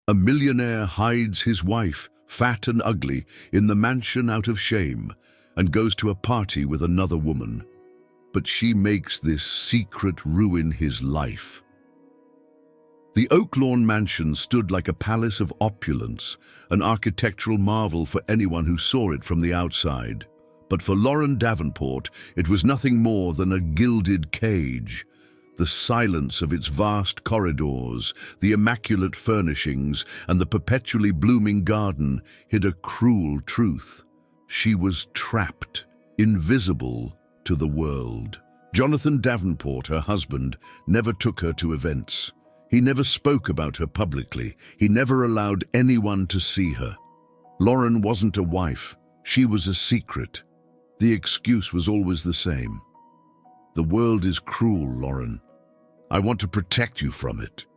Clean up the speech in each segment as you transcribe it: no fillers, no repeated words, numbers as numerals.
A millionaire hides his wife, fat and ugly, in the mansion out of shame, and goes to a party with another woman. But she makes this secret ruin his life. The Oaklawn mansion stood like a palace of opulence, an architectural marvel for anyone who saw it from the outside. But for Lauren Davenport, it was nothing more than a gilded cage. The silence of its vast corridors, the immaculate furnishings, and the perpetually blooming garden hid a cruel truth. She was trapped, invisible to the world. Jonathan Davenport, her husband, never took her to events. He never spoke about her publicly. He never allowed anyone to see her. Lauren wasn't a wife. She was a secret. The excuse was always the same. The world is cruel, Lauren. I want to protect you from it.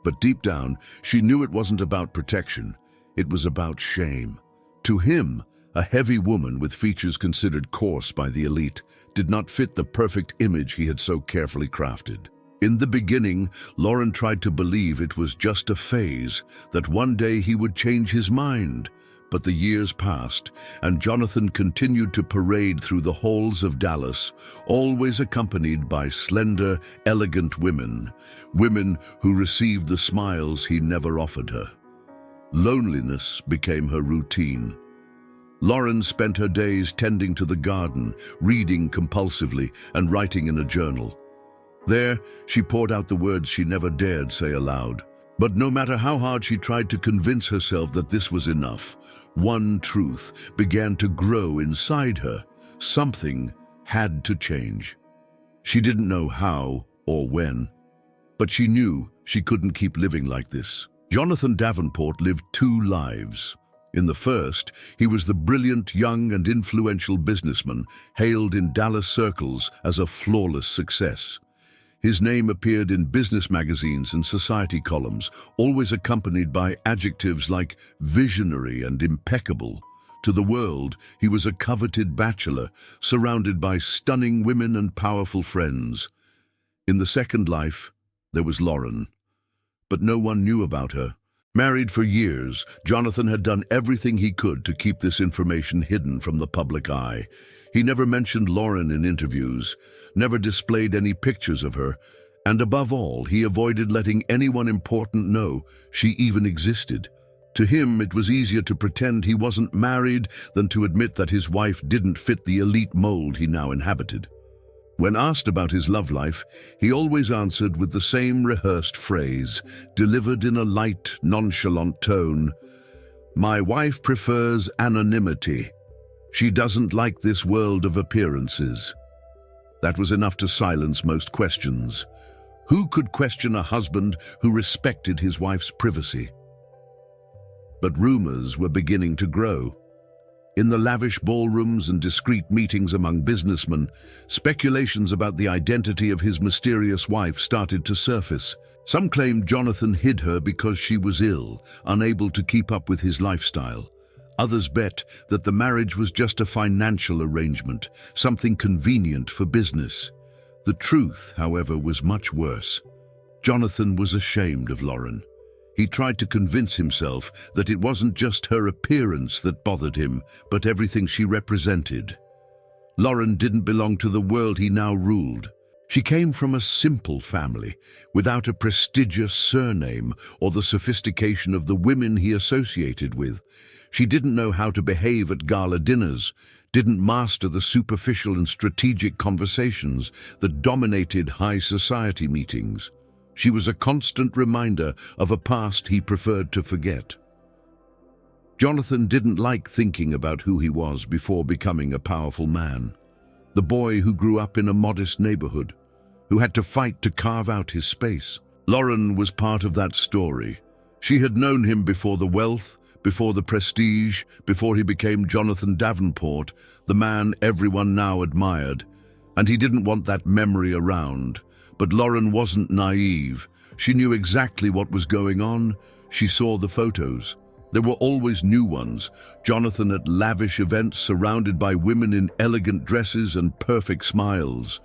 But deep down, she knew it wasn't about protection. It was about shame. To him, a heavy woman with features considered coarse by the elite did not fit the perfect image he had so carefully crafted. In the beginning, Lauren tried to believe it was just a phase, that one day he would change his mind. But the years passed, and Jonathan continued to parade through the halls of Dallas, always accompanied by slender, elegant women who received the smiles he never offered her. Loneliness became her routine. Lauren spent her days tending to the garden, reading compulsively, and writing in a journal. There, she poured out the words she never dared say aloud. But no matter how hard she tried to convince herself that this was enough, one truth began to grow inside her. Something had to change. She didn't know how or when, but she knew she couldn't keep living like this. Jonathan Davenport lived two lives. In the first, he was the brilliant, young, and influential businessman, hailed in Dallas circles as a flawless success. His name appeared in business magazines and society columns, always accompanied by adjectives like visionary and impeccable. To the world, he was a coveted bachelor, surrounded by stunning women and powerful friends. In the second life, there was Lauren. But no one knew about her. Married for years, Jonathan had done everything he could to keep this information hidden from the public eye. He never mentioned Lauren in interviews, never displayed any pictures of her, and above all, he avoided letting anyone important know she even existed. To him, it was easier to pretend he wasn't married than to admit that his wife didn't fit the elite mold he now inhabited. When asked about his love life, he always answered with the same rehearsed phrase, delivered in a light, nonchalant tone. "My wife prefers anonymity. She doesn't like this world of appearances." That was enough to silence most questions. Who could question a husband who respected his wife's privacy? But rumors were beginning to grow. In the lavish ballrooms and discreet meetings among businessmen, speculations about the identity of his mysterious wife started to surface. Some claimed Jonathan hid her because she was ill, unable to keep up with his lifestyle. Others bet that the marriage was just a financial arrangement, something convenient for business. The truth, however, was much worse. Jonathan was ashamed of Lauren. He tried to convince himself that it wasn't just her appearance that bothered him, but everything she represented. Lauren didn't belong to the world he now ruled. She came from a simple family, without a prestigious surname or the sophistication of the women he associated with. She didn't know how to behave at gala dinners, didn't master the superficial and strategic conversations that dominated high society meetings. She was a constant reminder of a past he preferred to forget. Jonathan didn't like thinking about who he was before becoming a powerful man. The boy who grew up in a modest neighborhood, who had to fight to carve out his space. Lauren was part of that story. She had known him before the wealth, before the prestige, before he became Jonathan Davenport, the man everyone now admired. And he didn't want that memory around. But Lauren wasn't naive. She knew exactly what was going on. She saw the photos. There were always new ones. Jonathan at lavish events surrounded by women in elegant dresses and perfect smiles.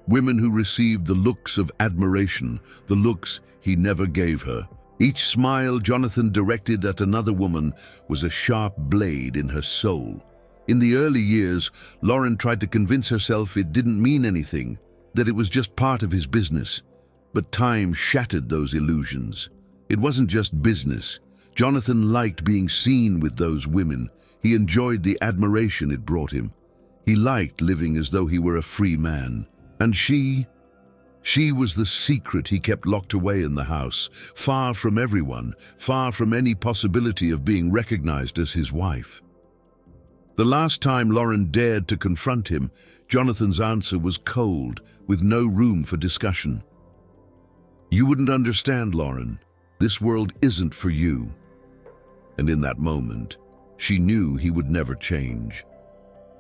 Women who received the looks of admiration, the looks he never gave her. Each smile Jonathan directed at another woman was a sharp blade in her soul. In the early years, Lauren tried to convince herself it didn't mean anything, that it was just part of his business. But time shattered those illusions. It wasn't just business. Jonathan liked being seen with those women. He enjoyed the admiration it brought him. He liked living as though he were a free man. And she was the secret he kept locked away in the house, far from everyone, far from any possibility of being recognized as his wife. The last time Lauren dared to confront him, Jonathan's answer was cold, with no room for discussion. "You wouldn't understand, Lauren. This world isn't for you." And in that moment, she knew he would never change.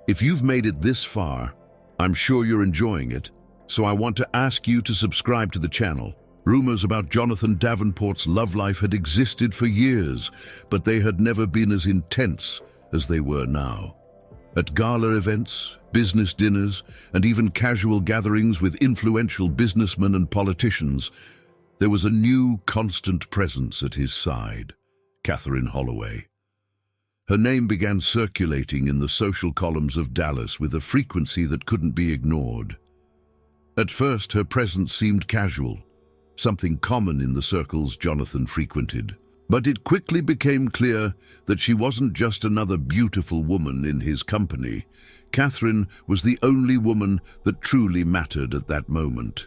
If you've made it this far, I'm sure you're enjoying it, so I want to ask you to subscribe to the channel. Rumors about Jonathan Davenport's love life had existed for years, but they had never been as intense as they were now. At gala events, business dinners, and even casual gatherings with influential businessmen and politicians, there was a new constant presence at his side, Catherine Holloway. Her name began circulating in the social columns of Dallas with a frequency that couldn't be ignored. At first, her presence seemed casual, something common in the circles Jonathan frequented. But it quickly became clear that she wasn't just another beautiful woman in his company. Catherine was the only woman that truly mattered at that moment.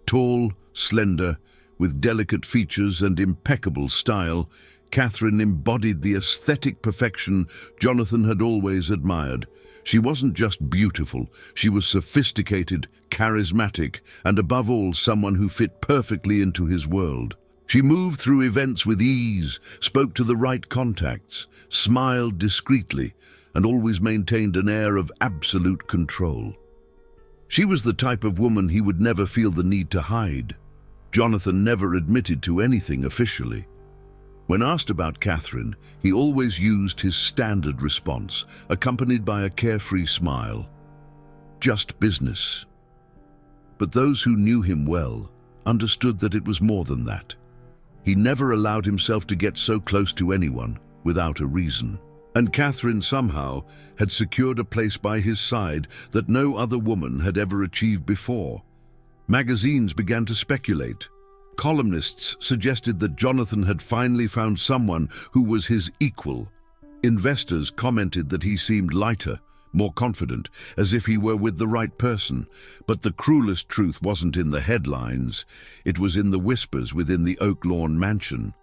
Tall, slender, with delicate features and impeccable style, Catherine embodied the aesthetic perfection Jonathan had always admired. She wasn't just beautiful, she was sophisticated, charismatic, and above all, someone who fit perfectly into his world. She moved through events with ease, spoke to the right contacts, smiled discreetly, and always maintained an air of absolute control. She was the type of woman he would never feel the need to hide. Jonathan never admitted to anything officially. When asked about Catherine, he always used his standard response, accompanied by a carefree smile. Just business. But those who knew him well understood that it was more than that. He never allowed himself to get so close to anyone without a reason. And Catherine somehow had secured a place by his side that no other woman had ever achieved before. Magazines began to speculate. Columnists suggested that Jonathan had finally found someone who was his equal. Investors commented that he seemed lighter, more confident, as if he were with the right person. But the cruelest truth wasn't in the headlines. It was in the whispers within the Oak Lawn mansion.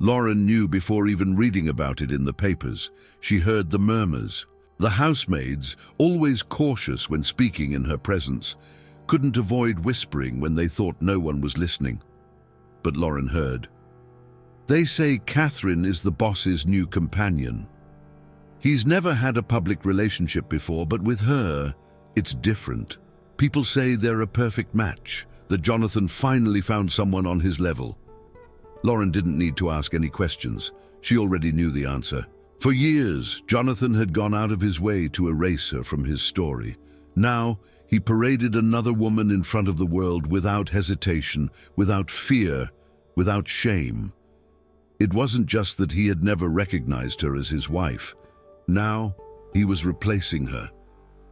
Lauren knew before even reading about it in the papers. She heard the murmurs. The housemaids, always cautious when speaking in her presence, couldn't avoid whispering when they thought no one was listening. But Lauren heard. "They say Catherine is the boss's new companion. He's never had a public relationship before, but with her, it's different. People say they're a perfect match, that Jonathan finally found someone on his level." Lauren didn't need to ask any questions. She already knew the answer. For years, Jonathan had gone out of his way to erase her from his story. Now, he paraded another woman in front of the world without hesitation, without fear, without shame. It wasn't just that he had never recognized her as his wife. Now, he was replacing her,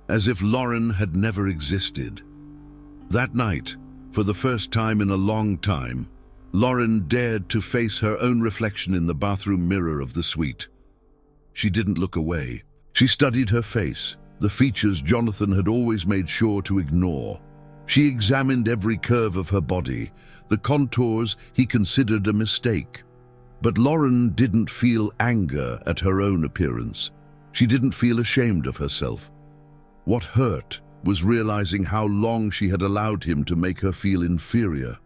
as if Lauren had never existed. That night, for the first time in a long time, Lauren dared to face her own reflection in the bathroom mirror of the suite. She didn't look away. She studied her face, the features Jonathan had always made sure to ignore. She examined every curve of her body, the contours he considered a mistake. But Lauren didn't feel anger at her own appearance. She didn't feel ashamed of herself. What hurt was realizing how long she had allowed him to make her feel inferior.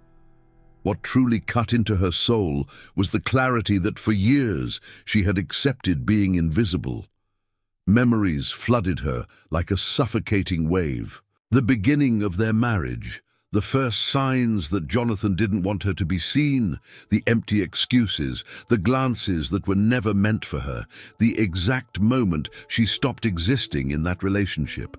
What truly cut into her soul was the clarity that for years she had accepted being invisible. Memories flooded her like a suffocating wave. The beginning of their marriage, the first signs that Jonathan didn't want her to be seen, the empty excuses, the glances that were never meant for her, the exact moment she stopped existing in that relationship.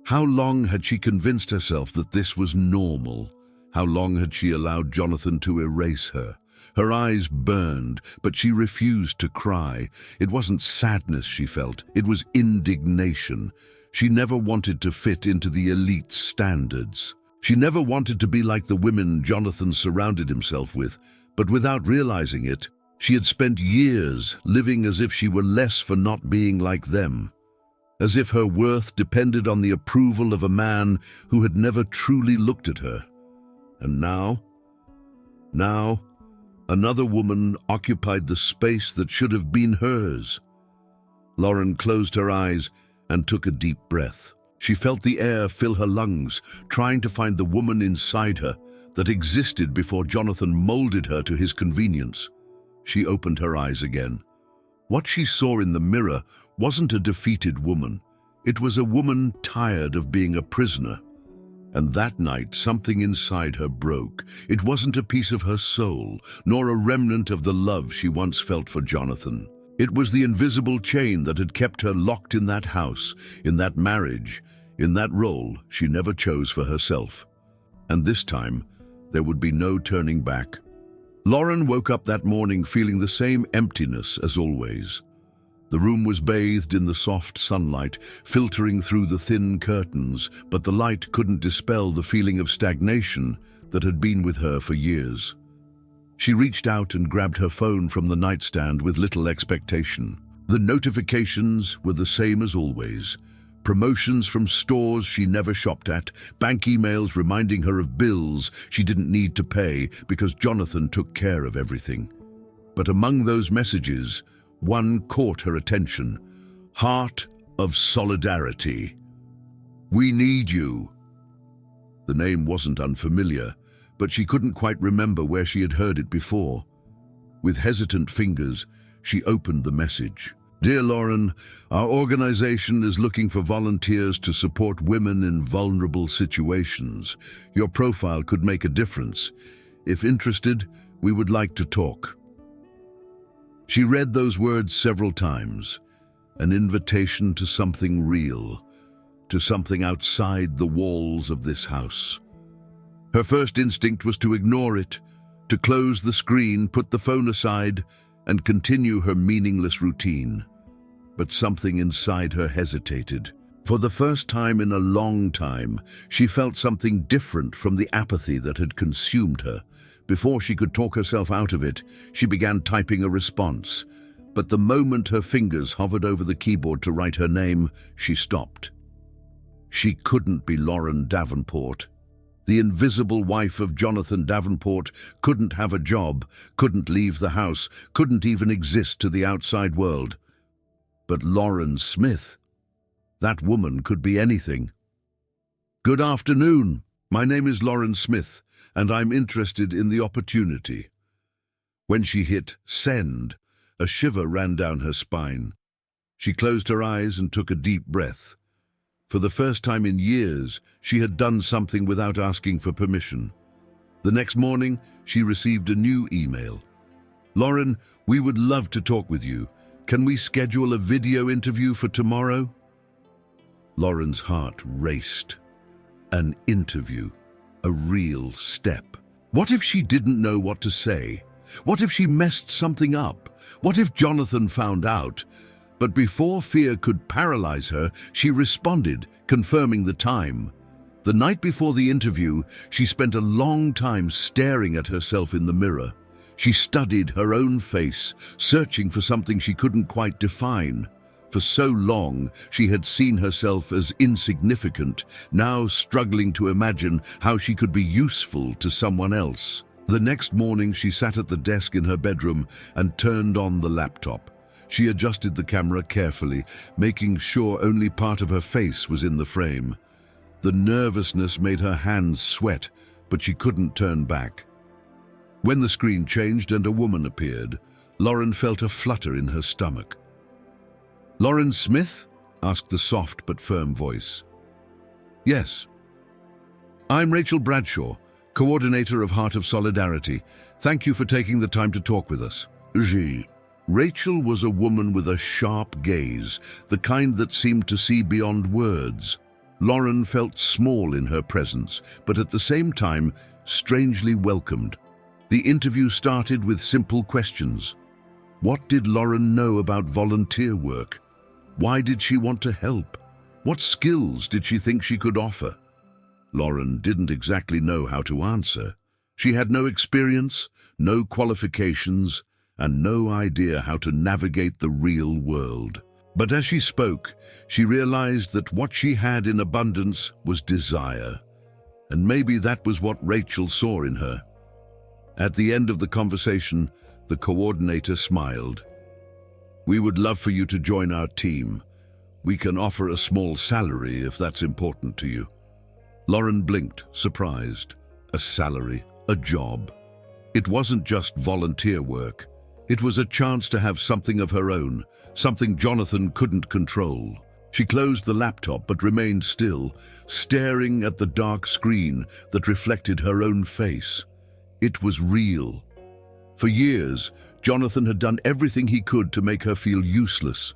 How long had she convinced herself that this was normal? How long had she allowed Jonathan to erase her? Her eyes burned, but she refused to cry. It wasn't sadness she felt, it was indignation. She never wanted to fit into the elite's standards. She never wanted to be like the women Jonathan surrounded himself with, but without realizing it, she had spent years living as if she were less for not being like them, as if her worth depended on the approval of a man who had never truly looked at her. And now, another woman occupied the space that should have been hers. Lauren closed her eyes and took a deep breath. She felt the air fill her lungs, trying to find the woman inside her that existed before Jonathan molded her to his convenience. She opened her eyes again. What she saw in the mirror wasn't a defeated woman. It was a woman tired of being a prisoner. And that night, something inside her broke. It wasn't a piece of her soul, nor a remnant of the love she once felt for Jonathan. It was the invisible chain that had kept her locked in that house, in that marriage, in that role she never chose for herself. And this time, there would be no turning back. Lauren woke up that morning feeling the same emptiness as always. The room was bathed in the soft sunlight, filtering through the thin curtains, but the light couldn't dispel the feeling of stagnation that had been with her for years. She reached out and grabbed her phone from the nightstand with little expectation. The notifications were the same as always. Promotions from stores she never shopped at, bank emails reminding her of bills she didn't need to pay because Jonathan took care of everything. But among those messages, one caught her attention. Heart of Solidarity. We need you. The name wasn't unfamiliar, but she couldn't quite remember where she had heard it before. With hesitant fingers, she opened the message. Dear Lauren, our organization is looking for volunteers to support women in vulnerable situations. Your profile could make a difference. If interested, we would like to talk. She read those words several times, an invitation to something real, to something outside the walls of this house. Her first instinct was to ignore it, to close the screen, put the phone aside, and continue her meaningless routine. But something inside her hesitated. For the first time in a long time, she felt something different from the apathy that had consumed her. Before she could talk herself out of it, she began typing a response. But the moment her fingers hovered over the keyboard to write her name, she stopped. She couldn't be Lauren Davenport. The invisible wife of Jonathan Davenport couldn't have a job, couldn't leave the house, couldn't even exist to the outside world. But Lauren Smith, that woman could be anything. Good afternoon. My name is Lauren Smith, and I'm interested in the opportunity. When she hit send, a shiver ran down her spine. She closed her eyes and took a deep breath. For the first time in years, she had done something without asking for permission. The next morning, she received a new email. Lauren, we would love to talk with you. Can we schedule a video interview for tomorrow? Lauren's heart raced. An interview. A real step. What if she didn't know what to say? What if she messed something up? What if Jonathan found out? But before fear could paralyze her, she responded, confirming the time. The night before the interview, she spent a long time staring at herself in the mirror. She studied her own face, searching for something she couldn't quite define. For so long, she had seen herself as insignificant, now struggling to imagine how she could be useful to someone else. The next morning, she sat at the desk in her bedroom and turned on the laptop. She adjusted the camera carefully, making sure only part of her face was in the frame. The nervousness made her hands sweat, but she couldn't turn back. When the screen changed and a woman appeared, Lauren felt a flutter in her stomach. Lauren Smith? Asked the soft but firm voice. Yes. I'm Rachel Bradshaw, coordinator of Heart of Solidarity. Thank you for taking the time to talk with us. Rachel was a woman with a sharp gaze, the kind that seemed to see beyond words. Lauren felt small in her presence, but at the same time, strangely welcomed. The interview started with simple questions. What did Lauren know about volunteer work? Why did she want to help? What skills did she think she could offer? Lauren didn't exactly know how to answer. She had no experience, no qualifications, and no idea how to navigate the real world. But as she spoke, she realized that what she had in abundance was desire. And maybe that was what Rachel saw in her. At the end of the conversation, the coordinator smiled. "We would love for you to join our team. We can offer a small salary if that's important to you." Lauren blinked, surprised. A salary, a job. It wasn't just volunteer work. It was a chance to have something of her own, something Jonathan couldn't control. She closed the laptop but remained still, staring at the dark screen that reflected her own face. It was real. For years, Jonathan had done everything he could to make her feel useless,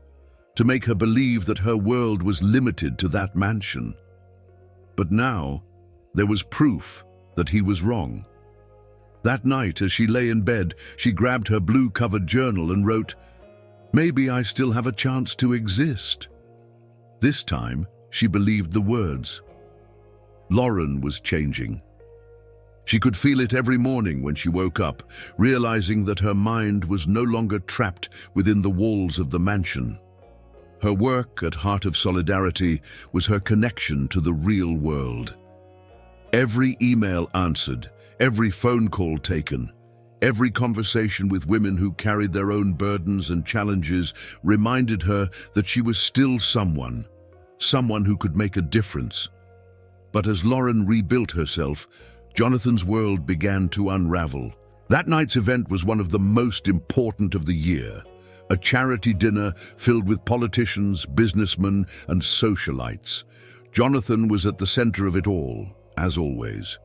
to make her believe that her world was limited to that mansion. But now, there was proof that he was wrong. That night, as she lay in bed, she grabbed her blue-covered journal and wrote, "Maybe I still have a chance to exist." This time, she believed the words. Lauren was changing. She could feel it every morning when she woke up, realizing that her mind was no longer trapped within the walls of the mansion. Her work at Heart of Solidarity was her connection to the real world. Every email answered, every phone call taken, every conversation with women who carried their own burdens and challenges reminded her that she was still someone who could make a difference. But as Lauren rebuilt herself, Jonathan's world began to unravel. That night's event was one of the most important of the year, a charity dinner filled with politicians, businessmen, and socialites. Jonathan was at the center of it all, as always.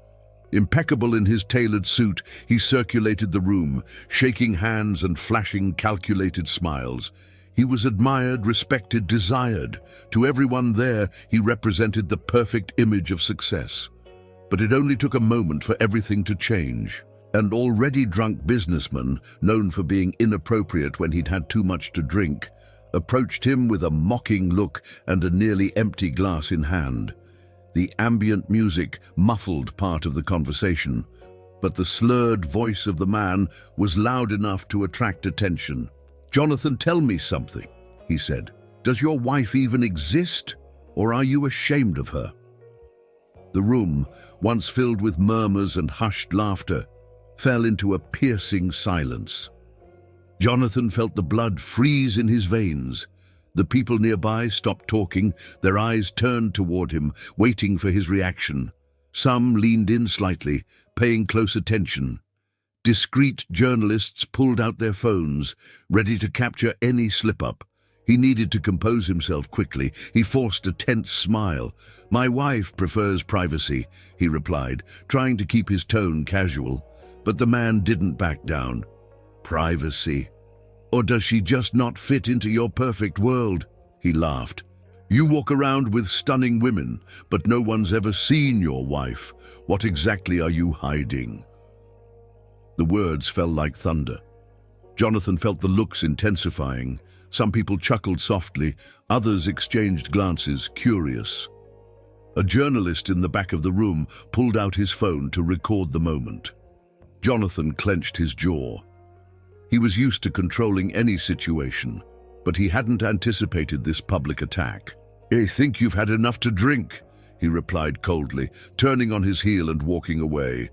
Impeccable in his tailored suit, he circulated the room, shaking hands and flashing calculated smiles. He was admired, respected, desired. To everyone there, he represented the perfect image of success. But it only took a moment for everything to change. An already drunk businessman, known for being inappropriate when he'd had too much to drink, approached him with a mocking look and a nearly empty glass in hand. The ambient music muffled part of the conversation, but the slurred voice of the man was loud enough to attract attention. "Jonathan, tell me something," he said. "Does your wife even exist, or are you ashamed of her?" The room, once filled with murmurs and hushed laughter, fell into a piercing silence. Jonathan felt the blood freeze in his veins. The people nearby stopped talking, their eyes turned toward him, waiting for his reaction. Some leaned in slightly, paying close attention. Discreet journalists pulled out their phones, ready to capture any slip-up. He needed to compose himself quickly. He forced a tense smile. "My wife prefers privacy," he replied, trying to keep his tone casual. But the man didn't back down. "Privacy? Or does she just not fit into your perfect world?" He laughed. "You walk around with stunning women, but no one's ever seen your wife. What exactly are you hiding?" The words fell like thunder. Jonathan felt the looks intensifying. Some people chuckled softly, others exchanged glances, curious. A journalist in the back of the room pulled out his phone to record the moment. Jonathan clenched his jaw. He was used to controlling any situation, but he hadn't anticipated this public attack. "I think you've had enough to drink," he replied coldly, turning on his heel and walking away.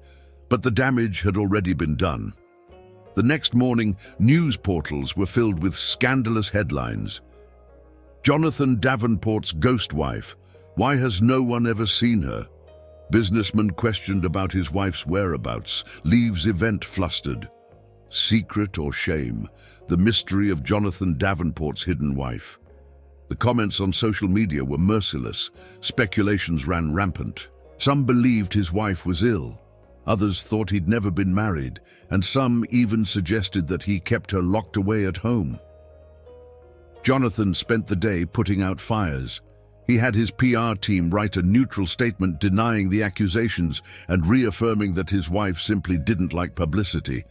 But the damage had already been done. The next morning, news portals were filled with scandalous headlines. "Jonathan Davenport's ghost wife. Why has no one ever seen her?" Businessman questioned about his wife's whereabouts. Leaves event flustered. Secret or shame? The mystery of Jonathan Davenport's hidden wife. The comments on social media were merciless. Speculations ran rampant. Some believed his wife was ill. Others thought he'd never been married, and some even suggested that he kept her locked away at home. Jonathan spent the day putting out fires. He had his PR team write a neutral statement denying the accusations and reaffirming that his wife simply didn't like publicity.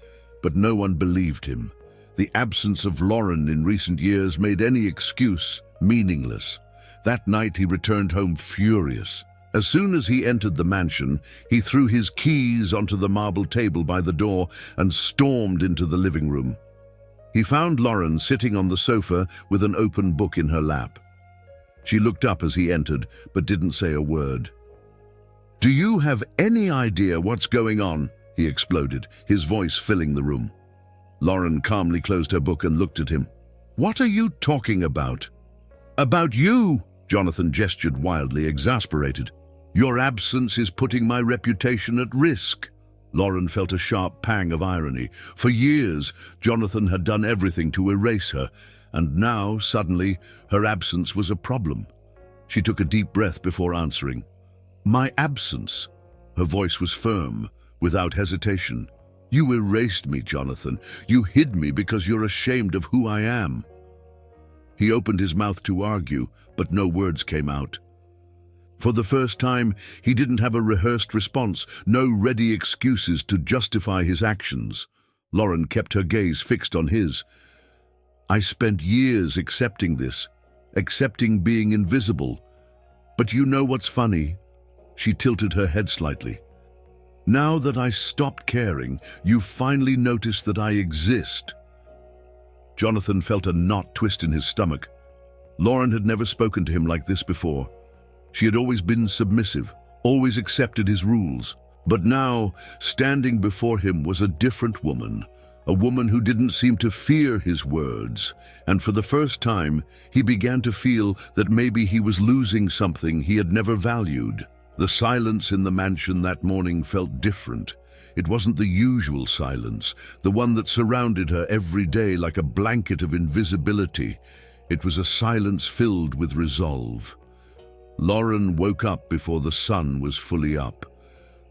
But no one believed him. The absence of Lauren in recent years made any excuse meaningless. That night he returned home furious. As soon as he entered the mansion, he threw his keys onto the marble table by the door and stormed into the living room. He found Lauren sitting on the sofa with an open book in her lap. She looked up as he entered, but didn't say a word. "Do you have any idea what's going on?" he exploded, his voice filling the room. Lauren calmly closed her book and looked at him. "What are you talking about?" "About you!" Jonathan gestured wildly, exasperated. "Your absence is putting my reputation at risk." Lauren felt a sharp pang of irony. For years, Jonathan had done everything to erase her, and now, suddenly, her absence was a problem. She took a deep breath before answering. "My absence?" Her voice was firm, without hesitation. "You erased me, Jonathan. You hid me because you're ashamed of who I am." He opened his mouth to argue, but no words came out. For the first time, he didn't have a rehearsed response, no ready excuses to justify his actions. Lauren kept her gaze fixed on his. "I spent years accepting this, accepting being invisible. But you know what's funny?" She tilted her head slightly. "Now that I stopped caring, you finally noticed that I exist." Jonathan felt a knot twist in his stomach. Lauren had never spoken to him like this before. She had always been submissive, always accepted his rules. But now, standing before him was a different woman, a woman who didn't seem to fear his words, and for the first time, he began to feel that maybe he was losing something he had never valued. The silence in the mansion that morning felt different. It wasn't the usual silence, the one that surrounded her every day like a blanket of invisibility. It was a silence filled with resolve. Lauren woke up before the sun was fully up.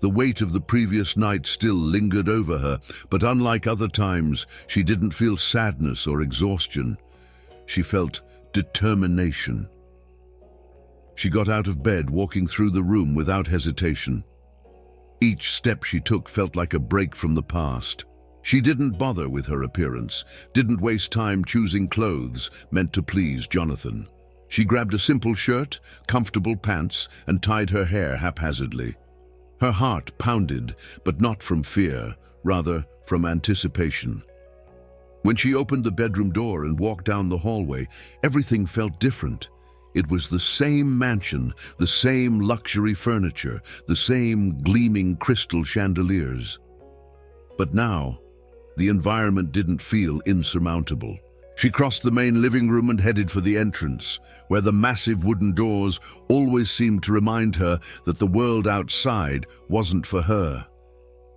The weight of the previous night still lingered over her, but unlike other times, she didn't feel sadness or exhaustion. She felt determination. She got out of bed, walking through the room without hesitation. Each step she took felt like a break from the past. She didn't bother with her appearance, didn't waste time choosing clothes meant to please Jonathan. She grabbed a simple shirt, comfortable pants, and tied her hair haphazardly. Her heart pounded, but not from fear, rather from anticipation. When she opened the bedroom door and walked down the hallway, everything felt different. It was the same mansion, the same luxury furniture, the same gleaming crystal chandeliers. But now, the environment didn't feel insurmountable. She crossed the main living room and headed for the entrance, where the massive wooden doors always seemed to remind her that the world outside wasn't for her.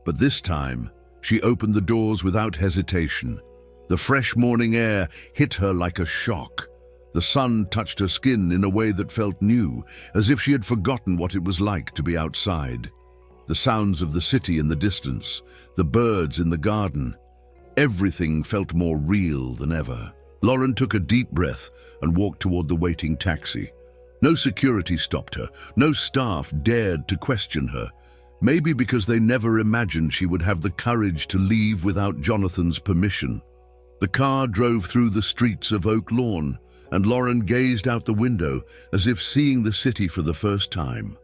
But this time, she opened the doors without hesitation. The fresh morning air hit her like a shock. The sun touched her skin in a way that felt new, as if she had forgotten what it was like to be outside. The sounds of the city in the distance, the birds in the garden, everything felt more real than ever. Lauren took a deep breath and walked toward the waiting taxi. No security stopped her. No staff dared to question her. Maybe because they never imagined she would have the courage to leave without Jonathan's permission. The car drove through the streets of Oak Lawn, and Lauren gazed out the window as if seeing the city for the first time.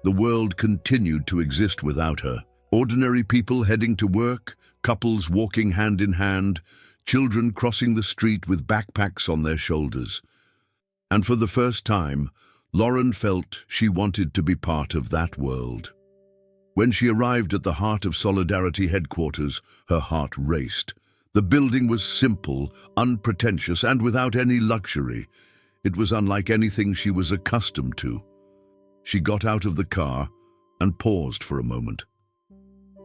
The world continued to exist without her. Ordinary people heading to work, couples walking hand in hand, children crossing the street with backpacks on their shoulders. And for the first time, Lauren felt she wanted to be part of that world. When she arrived at the Heart of Solidarity headquarters, her heart raced. The building was simple, unpretentious, and without any luxury. It was unlike anything she was accustomed to. She got out of the car and paused for a moment.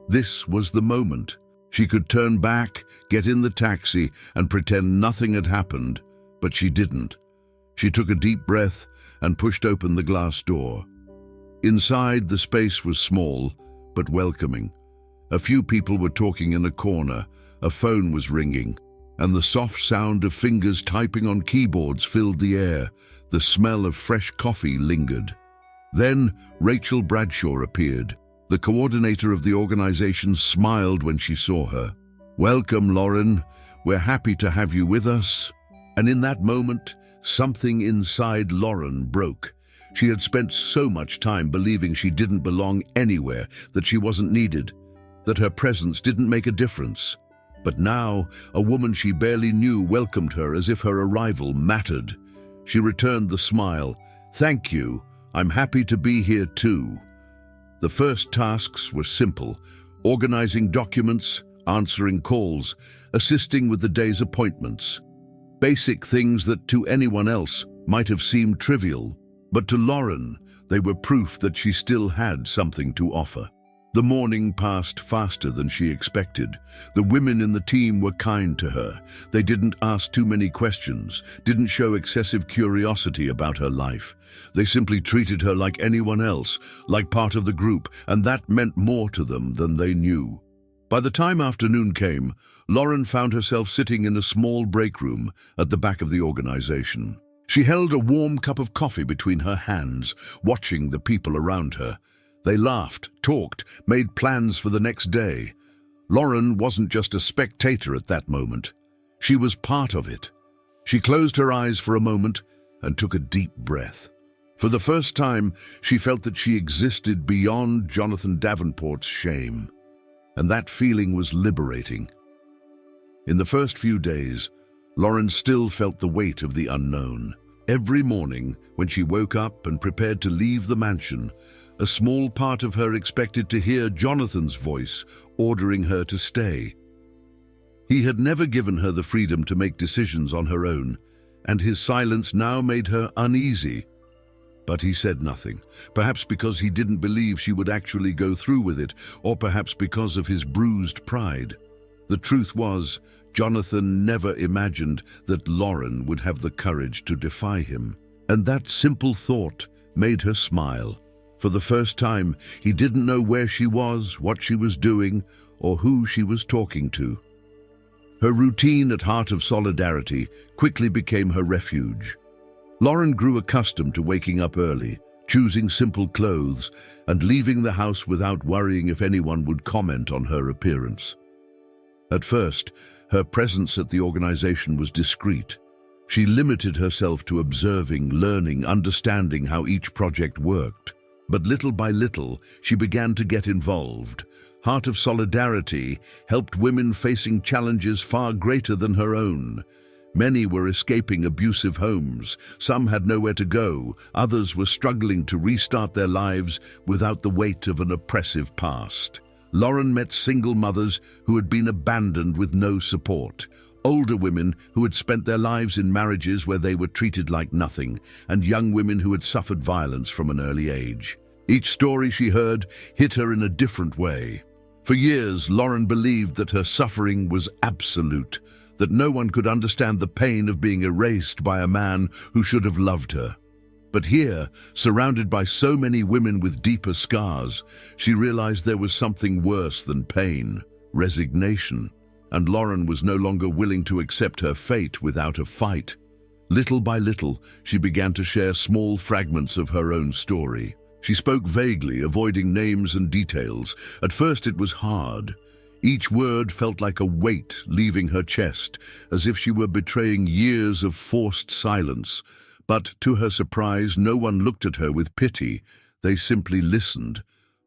This was the moment. She could turn back, get in the taxi, and pretend nothing had happened, but she didn't. She took a deep breath and pushed open the glass door. Inside, the space was small, but welcoming. A few people were talking in a corner, a phone was ringing, and the soft sound of fingers typing on keyboards filled the air. The smell of fresh coffee lingered. Then Rachel Bradshaw appeared. The coordinator of the organization smiled when she saw her. "Welcome, Lauren. We're happy to have you with us." And in that moment, something inside Lauren broke. She had spent so much time believing she didn't belong anywhere, that she wasn't needed, that her presence didn't make a difference. But now, a woman she barely knew welcomed her as if her arrival mattered. She returned the smile. "Thank you. I'm happy to be here too." The first tasks were simple: organizing documents, answering calls, assisting with the day's appointments. Basic things that to anyone else might have seemed trivial, but to Lauren, they were proof that she still had something to offer. The morning passed faster than she expected. The women in the team were kind to her. They didn't ask too many questions, didn't show excessive curiosity about her life. They simply treated her like anyone else, like part of the group, and that meant more to them than they knew. By the time afternoon came, Lauren found herself sitting in a small break room at the back of the organization. She held a warm cup of coffee between her hands, watching the people around her. They laughed, talked, made plans for the next day. Lauren wasn't just a spectator at that moment. She was part of it. She closed her eyes for a moment and took a deep breath. For the first time, she felt that she existed beyond Jonathan Davenport's shame. And that feeling was liberating. In the first few days, Lauren still felt the weight of the unknown. Every morning, when she woke up and prepared to leave the mansion, a small part of her expected to hear Jonathan's voice ordering her to stay. He had never given her the freedom to make decisions on her own, and his silence now made her uneasy. But he said nothing, perhaps because he didn't believe she would actually go through with it, or perhaps because of his bruised pride. The truth was, Jonathan never imagined that Lauren would have the courage to defy him. And that simple thought made her smile. For the first time, he didn't know where she was, what she was doing, or who she was talking to. Her routine at Heart of Solidarity quickly became her refuge. Lauren grew accustomed to waking up early, choosing simple clothes, and leaving the house without worrying if anyone would comment on her appearance. At first, her presence at the organization was discreet. She limited herself to observing, learning, understanding how each project worked. But little by little, she began to get involved. Heart of Solidarity helped women facing challenges far greater than her own. Many were escaping abusive homes. Some had nowhere to go. Others were struggling to restart their lives without the weight of an oppressive past. Lauren met single mothers who had been abandoned with no support, older women who had spent their lives in marriages where they were treated like nothing, and young women who had suffered violence from an early age. Each story she heard hit her in a different way. For years, Lauren believed that her suffering was absolute, that no one could understand the pain of being erased by a man who should have loved her. But here, surrounded by so many women with deeper scars, she realized there was something worse than pain: resignation. And Lauren was no longer willing to accept her fate without a fight. Little by little, she began to share small fragments of her own story. She spoke vaguely, avoiding names and details. At first it was hard. Each word felt like a weight leaving her chest, as if she were betraying years of forced silence. But to her surprise, no one looked at her with pity. They simply listened,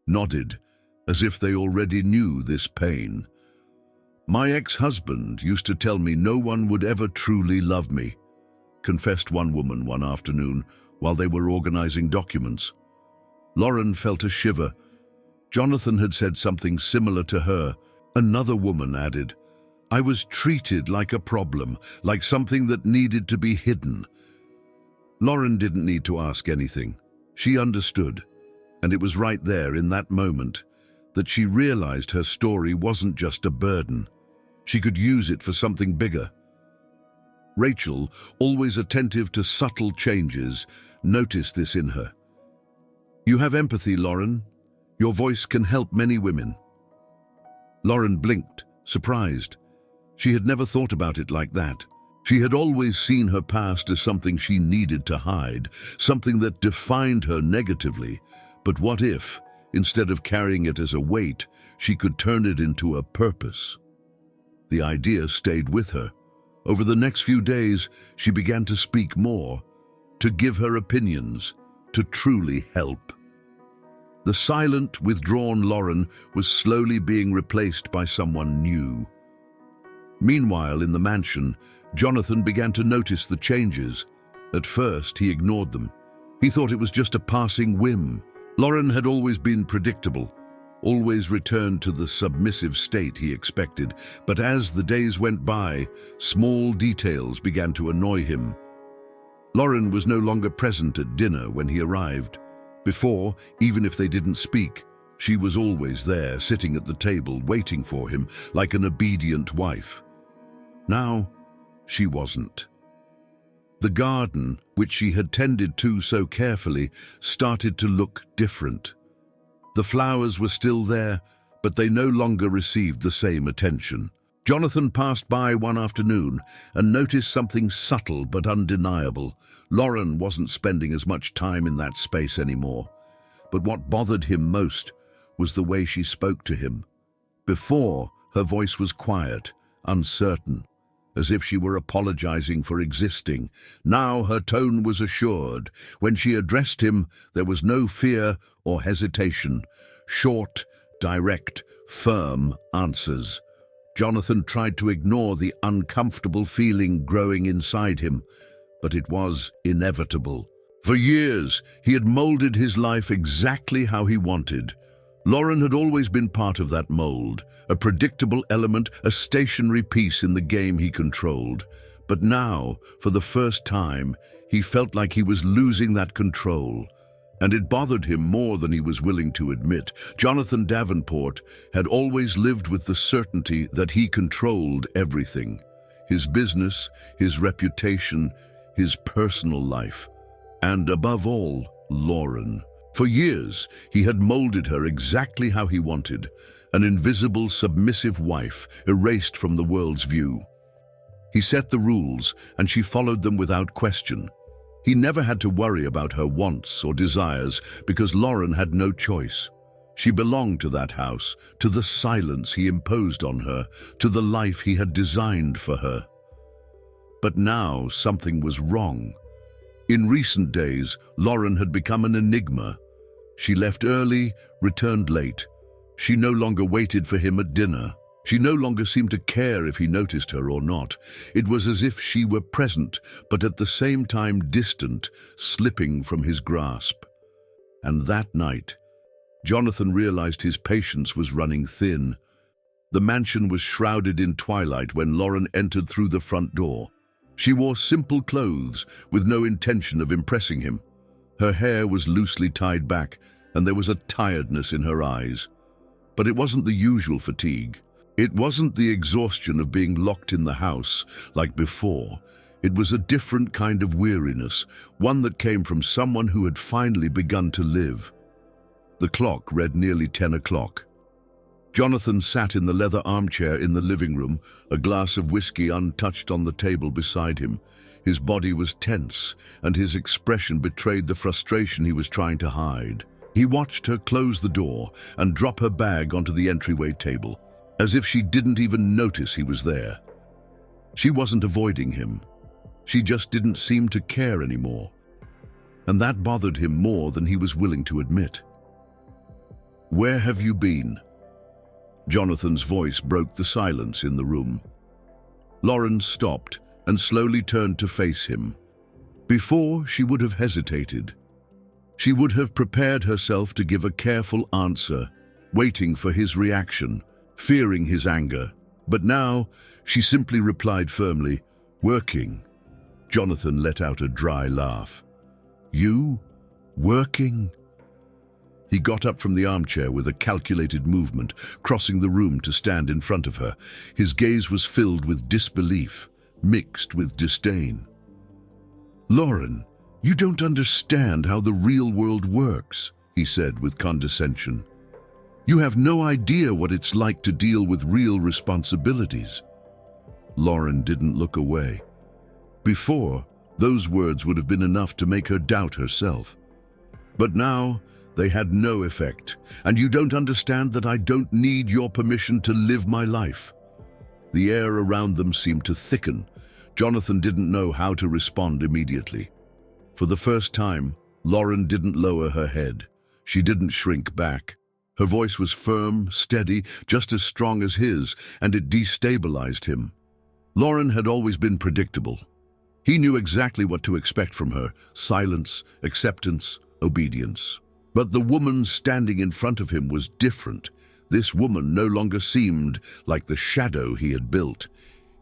nodded, as if they already knew this pain. "My ex-husband used to tell me no one would ever truly love me," confessed one woman one afternoon while they were organizing documents. Lauren felt a shiver. Jonathan had said something similar to her. Another woman added, "I was treated like a problem, like something that needed to be hidden." Lauren didn't need to ask anything. She understood, and it was right there in that moment that she realized her story wasn't just a burden. She could use it for something bigger. Rachel, always attentive to subtle changes, noticed this in her. "You have empathy, Lauren. Your voice can help many women." Lauren blinked, surprised. She had never thought about it like that. She had always seen her past as something she needed to hide, something that defined her negatively. But what if, instead of carrying it as a weight, she could turn it into a purpose? The idea stayed with her. Over the next few days, she began to speak more, to give her opinions, to truly help. The silent, withdrawn Lauren was slowly being replaced by someone new. Meanwhile, in the mansion, Jonathan began to notice the changes. At first, he ignored them. He thought it was just a passing whim. Lauren had always been predictable, always returned to the submissive state he expected. But as the days went by, small details began to annoy him. Lauren was no longer present at dinner when he arrived. Before, even if they didn't speak, she was always there, sitting at the table, waiting for him, like an obedient wife. Now, she wasn't. The garden, which she had tended to so carefully, started to look different. The flowers were still there, but they no longer received the same attention. Jonathan passed by one afternoon and noticed something subtle but undeniable. Lauren wasn't spending as much time in that space anymore. But what bothered him most was the way she spoke to him. Before, her voice was quiet, uncertain, as if she were apologizing for existing. Now her tone was assured. When she addressed him, there was no fear or hesitation. Short, direct, firm answers. Jonathan tried to ignore the uncomfortable feeling growing inside him, but it was inevitable. For years, he had molded his life exactly how he wanted. Lauren had always been part of that mold, a predictable element, a stationary piece in the game he controlled. But now, for the first time, he felt like he was losing that control. And it bothered him more than he was willing to admit. Jonathan Davenport had always lived with the certainty that he controlled everything. His business, his reputation, his personal life, and above all, Lauren. For years, he had molded her exactly how he wanted, an invisible, submissive wife erased from the world's view. He set the rules, and she followed them without question. He never had to worry about her wants or desires because Lauren had no choice. She belonged to that house, to the silence he imposed on her, to the life he had designed for her. But now something was wrong. In recent days, Lauren had become an enigma. She left early, returned late. She no longer waited for him at dinner. She no longer seemed to care if he noticed her or not. It was as if she were present, but at the same time distant, slipping from his grasp. And that night, Jonathan realized his patience was running thin. The mansion was shrouded in twilight when Lauren entered through the front door. She wore simple clothes, with no intention of impressing him. Her hair was loosely tied back, and there was a tiredness in her eyes. But it wasn't the usual fatigue. It wasn't the exhaustion of being locked in the house like before. It was a different kind of weariness, one that came from someone who had finally begun to live. The clock read nearly 10 o'clock. Jonathan sat in the leather armchair in the living room, a glass of whiskey untouched on the table beside him. His body was tense, and his expression betrayed the frustration he was trying to hide. He watched her close the door and drop her bag onto the entryway table, as if she didn't even notice he was there. She wasn't avoiding him. She just didn't seem to care anymore. And that bothered him more than he was willing to admit. "Where have you been?" Jonathan's voice broke the silence in the room. Lauren stopped and slowly turned to face him. Before, she would have hesitated. She would have prepared herself to give a careful answer, waiting for his reaction, fearing his anger. But now, she simply replied firmly, "Working." Jonathan let out a dry laugh. "You? Working?" He got up from the armchair with a calculated movement, crossing the room to stand in front of her. His gaze was filled with disbelief, mixed with disdain. "Lauren, you don't understand how the real world works," he said with condescension. "You have no idea what it's like to deal with real responsibilities." Lauren didn't look away. Before, those words would have been enough to make her doubt herself. But now, they had no effect, and you don't understand that I don't need your permission to live my life. The air around them seemed to thicken. Jonathan didn't know how to respond immediately. For the first time, Lauren didn't lower her head. She didn't shrink back. Her voice was firm, steady, just as strong as his, and it destabilized him. Lauren had always been predictable. He knew exactly what to expect from her: silence, acceptance, obedience. But the woman standing in front of him was different. This woman no longer seemed like the shadow he had built.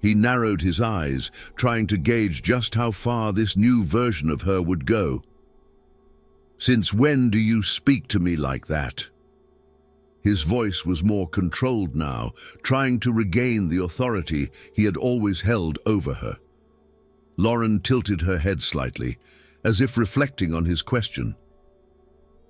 He narrowed his eyes, trying to gauge just how far this new version of her would go. "Since when do you speak to me like that?" His voice was more controlled now, trying to regain the authority he had always held over her. Lauren tilted her head slightly, as if reflecting on his question.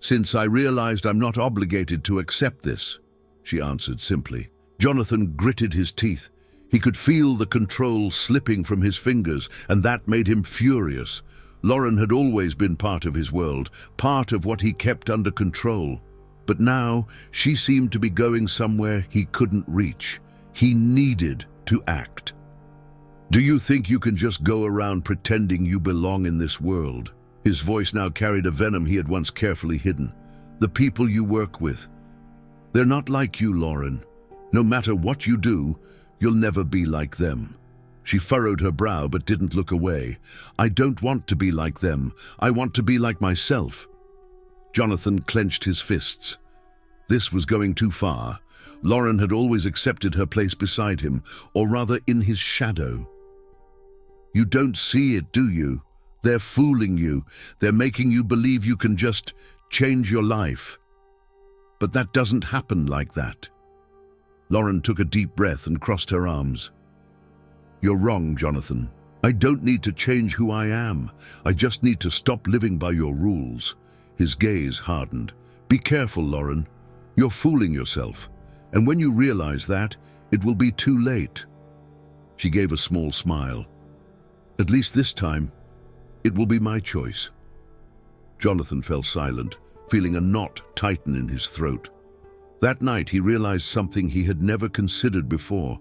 "Since I realized I'm not obligated to accept this," she answered simply. Jonathan gritted his teeth. He could feel the control slipping from his fingers, and that made him furious. Lauren had always been part of his world, part of what he kept under control. But now, she seemed to be going somewhere he couldn't reach. He needed to act. "Do you think you can just go around pretending you belong in this world?" His voice now carried a venom he had once carefully hidden. "The people you work with, they're not like you, Lauren. No matter what you do, you'll never be like them." She furrowed her brow but didn't look away. "I don't want to be like them. I want to be like myself." Jonathan clenched his fists. This was going too far. Lauren had always accepted her place beside him, or rather in his shadow. "You don't see it, do you? They're fooling you. They're making you believe you can just change your life. But that doesn't happen like that." Lauren took a deep breath and crossed her arms. "You're wrong, Jonathan. I don't need to change who I am. I just need to stop living by your rules." His gaze hardened. "Be careful, Lauren. You're fooling yourself. And when you realize that, it will be too late." She gave a small smile. "At least this time, it will be my choice." Jonathan fell silent, feeling a knot tighten in his throat. That night he realized something he had never considered before.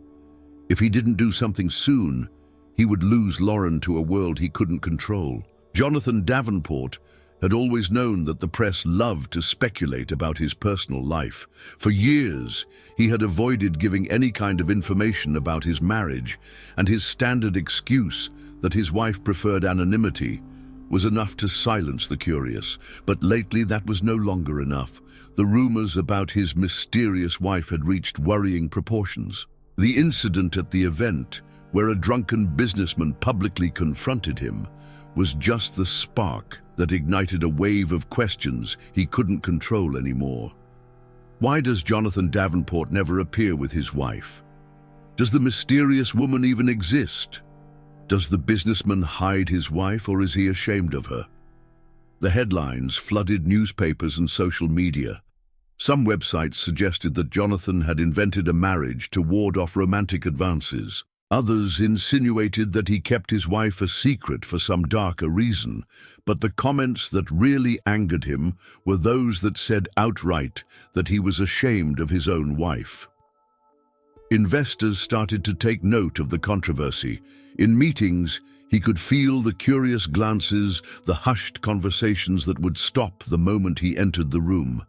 If he didn't do something soon, he would lose Lauren to a world he couldn't control. Jonathan Davenport had always known that the press loved to speculate about his personal life. For years, he had avoided giving any kind of information about his marriage, and his standard excuse that his wife preferred anonymity was enough to silence the curious. But lately that was no longer enough. The rumors about his mysterious wife had reached worrying proportions. The incident at the event, where a drunken businessman publicly confronted him, was just the spark that ignited a wave of questions he couldn't control anymore. Why does Jonathan Davenport never appear with his wife? Does the mysterious woman even exist? Does the businessman hide his wife, or is he ashamed of her? The headlines flooded newspapers and social media. Some websites suggested that Jonathan had invented a marriage to ward off romantic advances. Others insinuated that he kept his wife a secret for some darker reason, but the comments that really angered him were those that said outright that he was ashamed of his own wife. Investors started to take note of the controversy. In meetings, he could feel the curious glances, the hushed conversations that would stop the moment he entered the room.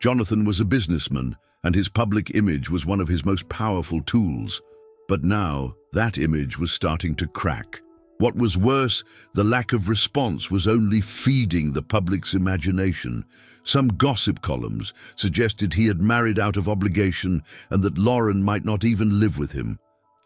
Jonathan was a businessman, and his public image was one of his most powerful tools. But now, that image was starting to crack. What was worse, the lack of response was only feeding the public's imagination. Some gossip columns suggested he had married out of obligation and that Lauren might not even live with him.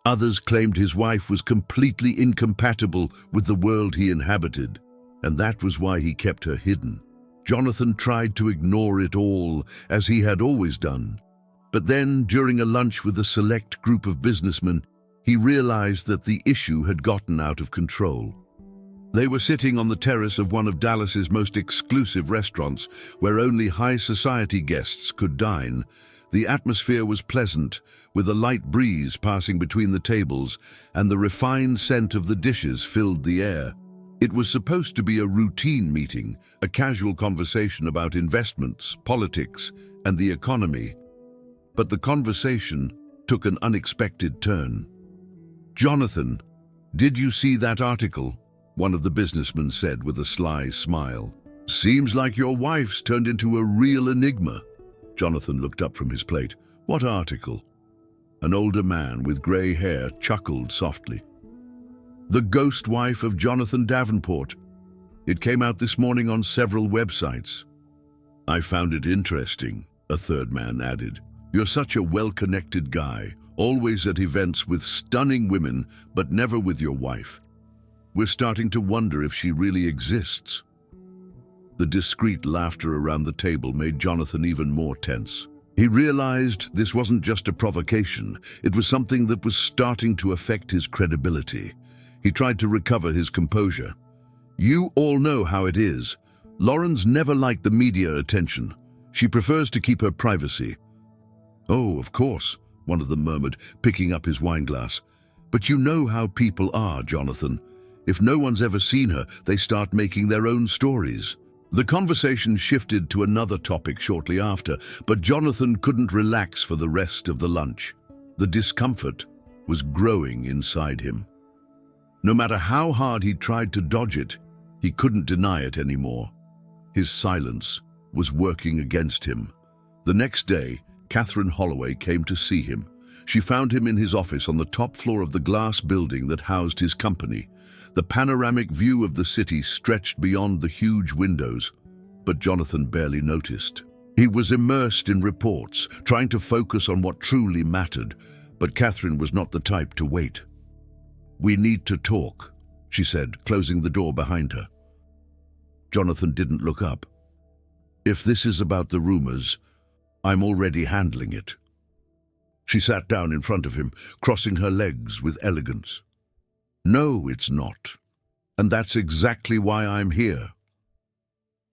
Others claimed his wife was completely incompatible with the world he inhabited, and that was why he kept her hidden. Jonathan tried to ignore it all, as he had always done. But then, during a lunch with a select group of businessmen, he realized that the issue had gotten out of control. They were sitting on the terrace of one of Dallas's most exclusive restaurants, where only high society guests could dine. The atmosphere was pleasant, with a light breeze passing between the tables, and the refined scent of the dishes filled the air. It was supposed to be a routine meeting, a casual conversation about investments, politics, and the economy. But the conversation took an unexpected turn. "Jonathan, did you see that article?" one of the businessmen said with a sly smile. "Seems like your wife's turned into a real enigma." Jonathan looked up from his plate. "What article?" An older man with grey hair chuckled softly. "The ghost wife of Jonathan Davenport. It came out this morning on several websites." "I found it interesting," a third man added. "You're such a well-connected guy, always at events with stunning women, but never with your wife. We're starting to wonder if she really exists." The discreet laughter around the table made Jonathan even more tense. He realized this wasn't just a provocation, it was something that was starting to affect his credibility. He tried to recover his composure. "You all know how it is. Lauren's never liked the media attention. She prefers to keep her privacy." "Oh, of course," one of them murmured, picking up his wineglass. "But you know how people are, Jonathan. If no one's ever seen her, they start making their own stories." The conversation shifted to another topic shortly after, but Jonathan couldn't relax for the rest of the lunch. The discomfort was growing inside him. No matter how hard he tried to dodge it, he couldn't deny it anymore. His silence was working against him. The next day, Catherine Holloway came to see him. She found him in his office on the top floor of the glass building that housed his company. The panoramic view of the city stretched beyond the huge windows, but Jonathan barely noticed. He was immersed in reports, trying to focus on what truly mattered, but Catherine was not the type to wait. "We need to talk," she said, closing the door behind her. Jonathan didn't look up. "If this is about the rumors, I'm already handling it." She sat down in front of him, crossing her legs with elegance. "No, it's not. And that's exactly why I'm here."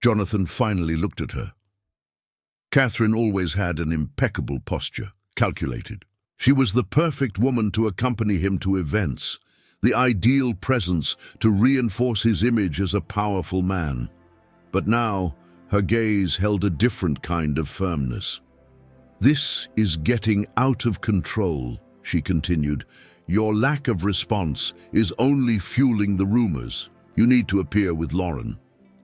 Jonathan finally looked at her. Catherine always had an impeccable posture, calculated. She was the perfect woman to accompany him to events, the ideal presence to reinforce his image as a powerful man. But now, her gaze held a different kind of firmness. "This is getting out of control," she continued. "Your lack of response is only fueling the rumors. You need to appear with Lauren."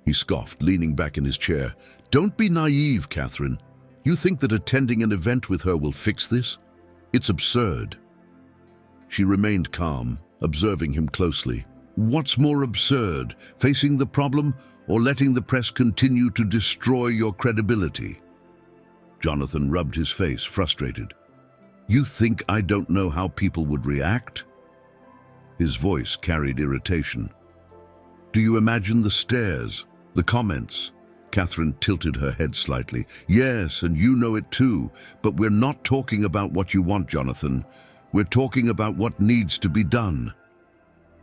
He scoffed, leaning back in his chair. "Don't be naive, Catherine. You think that attending an event with her will fix this? It's absurd." She remained calm, observing him closely. "What's more absurd, facing the problem or letting the press continue to destroy your credibility?" Jonathan rubbed his face, frustrated. "You think I don't know how people would react?" His voice carried irritation. "Do you imagine the stares, the comments?" Catherine tilted her head slightly. "Yes, and you know it too, but we're not talking about what you want, Jonathan. We're talking about what needs to be done."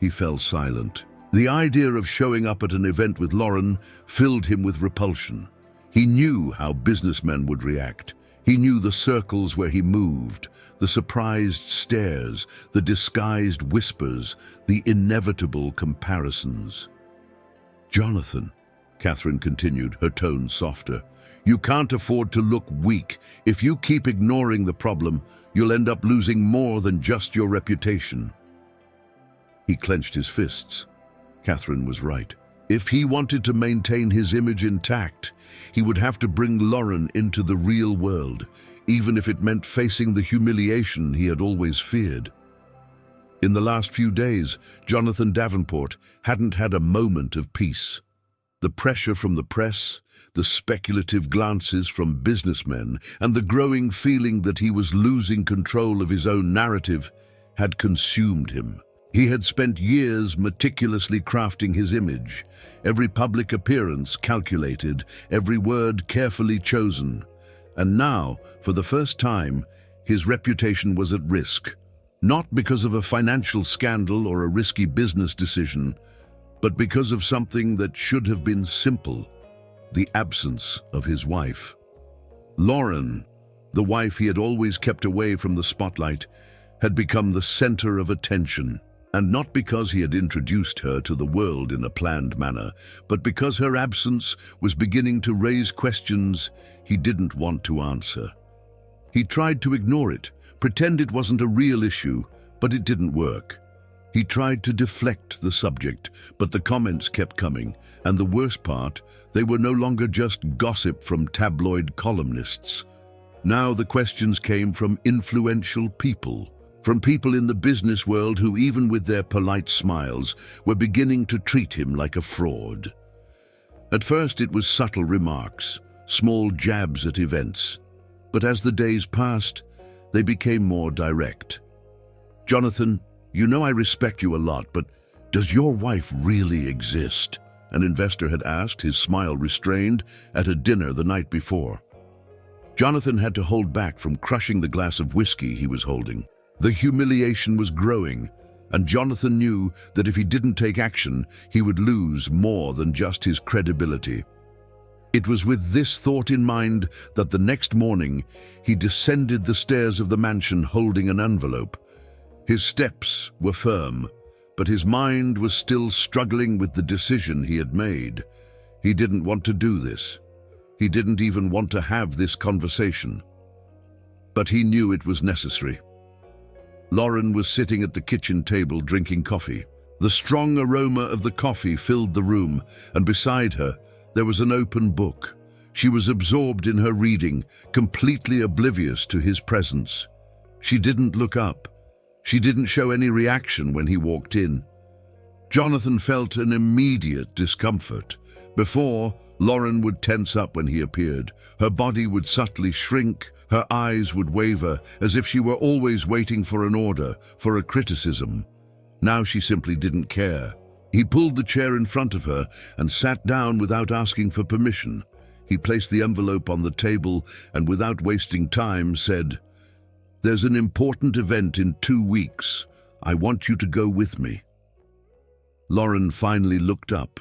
He fell silent. The idea of showing up at an event with Lauren filled him with repulsion. He knew how businessmen would react. He knew the circles where he moved, the surprised stares, the disguised whispers, the inevitable comparisons. "Jonathan," Catherine continued, her tone softer, "you can't afford to look weak. If you keep ignoring the problem, you'll end up losing more than just your reputation." He clenched his fists. Catherine was right. If he wanted to maintain his image intact, he would have to bring Lauren into the real world, even if it meant facing the humiliation he had always feared. In the last few days, Jonathan Davenport hadn't had a moment of peace. The pressure from the press, the speculative glances from businessmen, and the growing feeling that he was losing control of his own narrative had consumed him. He had spent years meticulously crafting his image, every public appearance calculated, every word carefully chosen. And now, for the first time, his reputation was at risk, not because of a financial scandal or a risky business decision, but because of something that should have been simple: the absence of his wife. Lauren, The wife he had always kept away from the spotlight had become the center of attention, and not because he had introduced her to the world in a planned manner, but because her absence was beginning to raise questions he didn't want to answer. He tried to ignore it, pretend it wasn't a real issue, but it didn't work. He tried to deflect the subject, but the comments kept coming, and the worst part, they were no longer just gossip from tabloid columnists. Now the questions came from influential people, from people in the business world who, even with their polite smiles, were beginning to treat him like a fraud. At first it was subtle remarks, small jabs at events, but as the days passed, they became more direct. "Jonathan, you know I respect you a lot, but does your wife really exist?" an investor had asked, his smile restrained, at a dinner the night before. Jonathan had to hold back from crushing the glass of whiskey he was holding. The humiliation was growing, and Jonathan knew that if he didn't take action, he would lose more than just his credibility. It was with this thought in mind that the next morning he descended the stairs of the mansion holding an envelope. His steps were firm, but his mind was still struggling with the decision he had made. He didn't want to do this. He didn't even want to have this conversation. But he knew it was necessary. Lauren was sitting at the kitchen table drinking coffee. The strong aroma of the coffee filled the room, and beside her, there was an open book. She was absorbed in her reading, completely oblivious to his presence. She didn't look up. She didn't show any reaction when he walked in. Jonathan felt an immediate discomfort. Before, Lauren would tense up when he appeared. Her body would subtly shrink, her eyes would waver, as if she were always waiting for an order, for a criticism. Now she simply didn't care. He pulled the chair in front of her and sat down without asking for permission. He placed the envelope on the table and, without wasting time, said, "There's an important event in 2 weeks. I want you to go with me." Lauren finally looked up.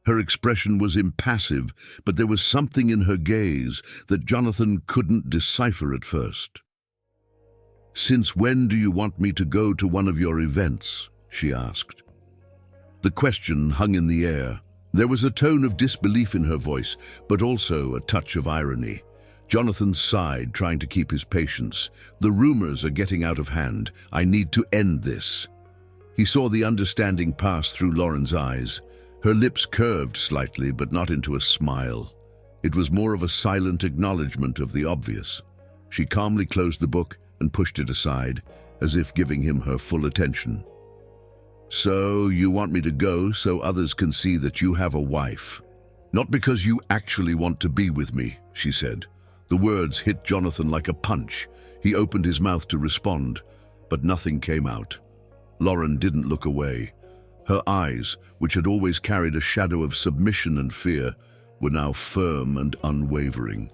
Her expression was impassive, but there was something in her gaze that Jonathan couldn't decipher at first. "Since when do you want me to go to one of your events?" she asked. The question hung in the air. There was a tone of disbelief in her voice, but also a touch of irony. Jonathan sighed, trying to keep his patience. "The rumors are getting out of hand. I need to end this." He saw the understanding pass through Lauren's eyes. Her lips curved slightly, but not into a smile. It was more of a silent acknowledgement of the obvious. She calmly closed the book and pushed it aside, as if giving him her full attention. "So you want me to go so others can see that you have a wife? Not because you actually want to be with me," she said. The words hit Jonathan like a punch. He opened his mouth to respond, but nothing came out. Lauren didn't look away. Her eyes, which had always carried a shadow of submission and fear, were now firm and unwavering.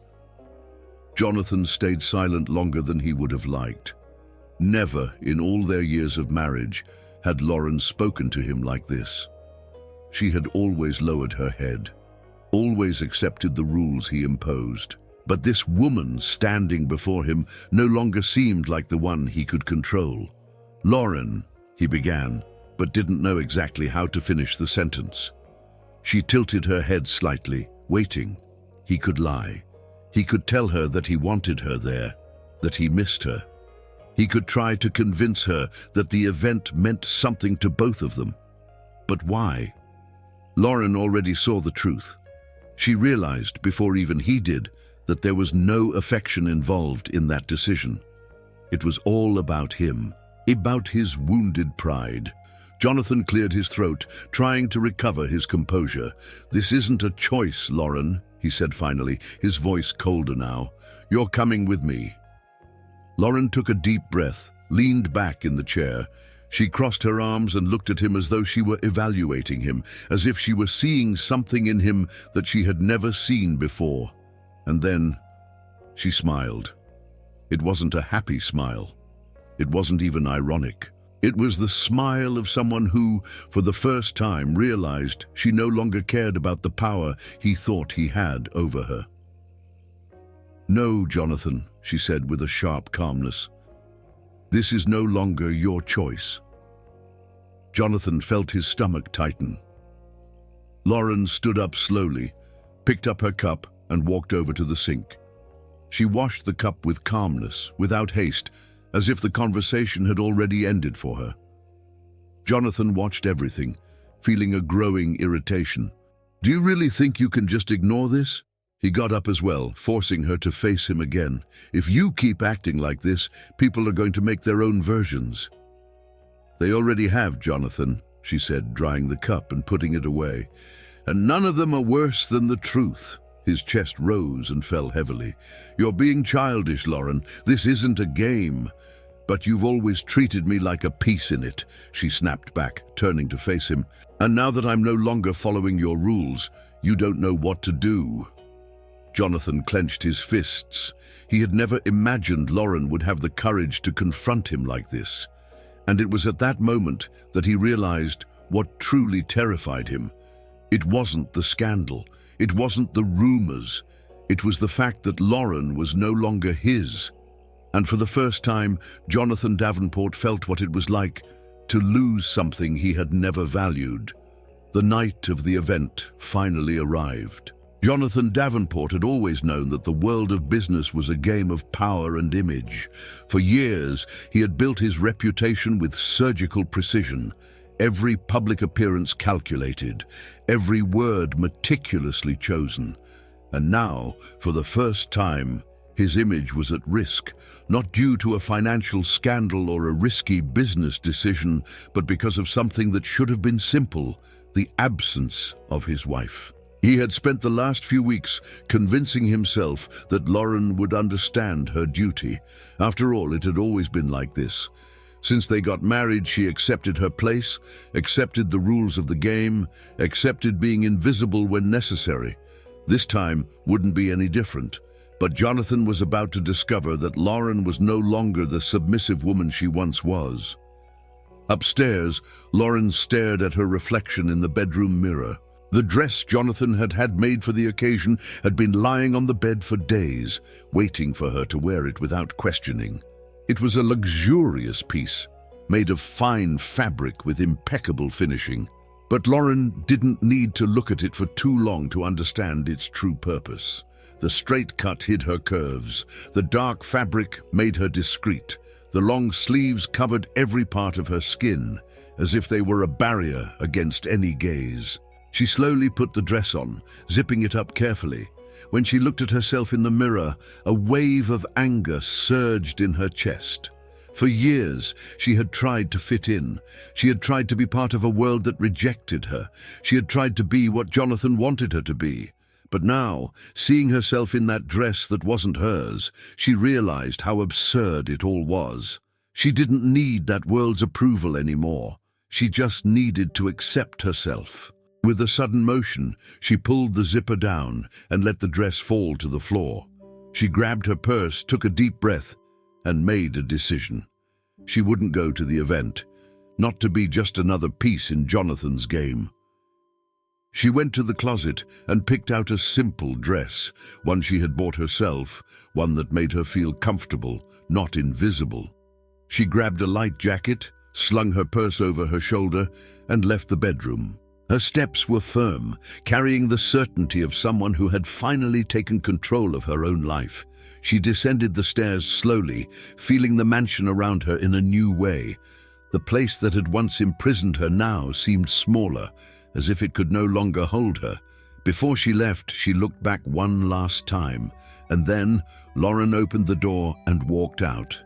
Jonathan stayed silent longer than he would have liked. Never, in all their years of marriage, had Lauren spoken to him like this. She had always lowered her head, always accepted the rules he imposed. But this woman standing before him no longer seemed like the one he could control. "Lauren," he began, but didn't know exactly how to finish the sentence. She tilted her head slightly, waiting. He could lie. He could tell her that he wanted her there, that he missed her. He could try to convince her that the event meant something to both of them. But why? Lauren already saw the truth. She realized, before even he did, that there was no affection involved in that decision. It was all about him, about his wounded pride. Jonathan cleared his throat, trying to recover his composure. "This isn't a choice, Lauren," he said finally, his voice colder now. "You're coming with me." Lauren took a deep breath, leaned back in the chair. She crossed her arms and looked at him as though she were evaluating him, as if she were seeing something in him that she had never seen before. And then she smiled. It wasn't a happy smile. It wasn't even ironic. It was the smile of someone who, for the first time, realized she no longer cared about the power he thought he had over her. "No, Jonathan," she said with a sharp calmness. "This is no longer your choice." Jonathan felt his stomach tighten. Lauren stood up slowly, picked up her cup, and walked over to the sink. She washed the cup with calmness, without haste, as if the conversation had already ended for her. Jonathan watched everything, feeling a growing irritation. "Do you really think you can just ignore this?" He got up as well, forcing her to face him again. "If you keep acting like this, people are going to make their own versions." "They already have, Jonathan," she said, drying the cup and putting it away. "And none of them are worse than the truth." His chest rose and fell heavily. "You're being childish, Lauren. This isn't a game. But you've always treated me like a piece in it," she snapped back, turning to face him. "And now that I'm no longer following your rules, you don't know what to do." Jonathan clenched his fists. He had never imagined Lauren would have the courage to confront him like this. And it was at that moment that he realized what truly terrified him. It wasn't the scandal. It wasn't the rumors. It was the fact that Lauren was no longer his. And for the first time, Jonathan Davenport felt what it was like to lose something he had never valued. The night of the event finally arrived. Jonathan Davenport had always known that the world of business was a game of power and image. For years, he had built his reputation with surgical precision, every public appearance calculated, every word meticulously chosen. And now, for the first time, his image was at risk, not due to a financial scandal or a risky business decision, but because of something that should have been simple: the absence of his wife. He had spent the last few weeks convincing himself that Lauren would understand her duty. After all, it had always been like this. Since they got married, she accepted her place, accepted the rules of the game, accepted being invisible when necessary. This time wouldn't be any different. But Jonathan was about to discover that Lauren was no longer the submissive woman she once was. Upstairs, Lauren stared at her reflection in the bedroom mirror. The dress Jonathan had had made for the occasion had been lying on the bed for days, waiting for her to wear it without questioning. It was a luxurious piece, made of fine fabric with impeccable finishing. But Lauren didn't need to look at it for too long to understand its true purpose. The straight cut hid her curves. The dark fabric made her discreet. The long sleeves covered every part of her skin, as if they were a barrier against any gaze. She slowly put the dress on, zipping it up carefully. When she looked at herself in the mirror, a wave of anger surged in her chest. For years, she had tried to fit in. She had tried to be part of a world that rejected her. She had tried to be what Jonathan wanted her to be. But now, seeing herself in that dress that wasn't hers, she realized how absurd it all was. She didn't need that world's approval anymore. She just needed to accept herself. With a sudden motion, she pulled the zipper down and let the dress fall to the floor. She grabbed her purse, took a deep breath, and made a decision. She wouldn't go to the event, not to be just another piece in Jonathan's game. She went to the closet and picked out a simple dress, one she had bought herself, one that made her feel comfortable, not invisible. She grabbed a light jacket, slung her purse over her shoulder, and left the bedroom. Her steps were firm, carrying the certainty of someone who had finally taken control of her own life. She descended the stairs slowly, feeling the mansion around her in a new way. The place that had once imprisoned her now seemed smaller, as if it could no longer hold her. Before she left, she looked back one last time, and then Lauren opened the door and walked out.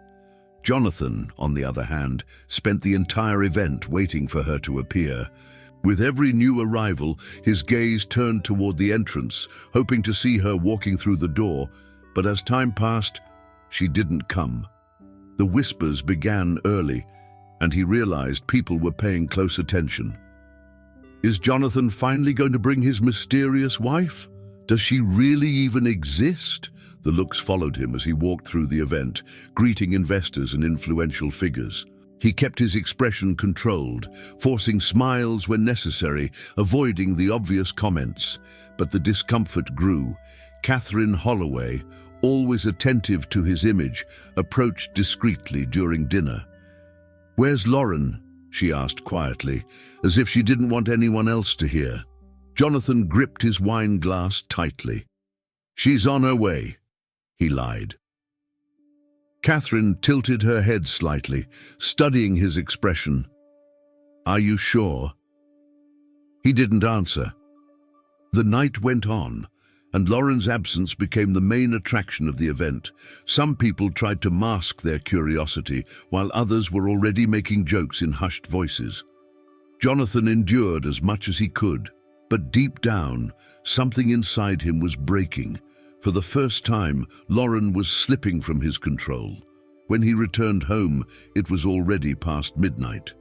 Jonathan, on the other hand, spent the entire event waiting for her to appear. With every new arrival, his gaze turned toward the entrance, hoping to see her walking through the door, but as time passed, she didn't come. The whispers began early, and he realized people were paying close attention. Is Jonathan finally going to bring his mysterious wife? Does she really even exist? The looks followed him as he walked through the event, greeting investors and influential figures. He kept his expression controlled, forcing smiles when necessary, avoiding the obvious comments. But the discomfort grew. Catherine Holloway, always attentive to his image, approached discreetly during dinner. "Where's Lauren?" she asked quietly, as if she didn't want anyone else to hear. Jonathan gripped his wine glass tightly. "She's on her way," he lied. Catherine tilted her head slightly, studying his expression. "Are you sure?" He didn't answer. The night went on, and Lauren's absence became the main attraction of the event. Some people tried to mask their curiosity, while others were already making jokes in hushed voices. Jonathan endured as much as he could, but deep down, something inside him was breaking. For the first time, Lauren was slipping from his control. When he returned home, it was already past midnight.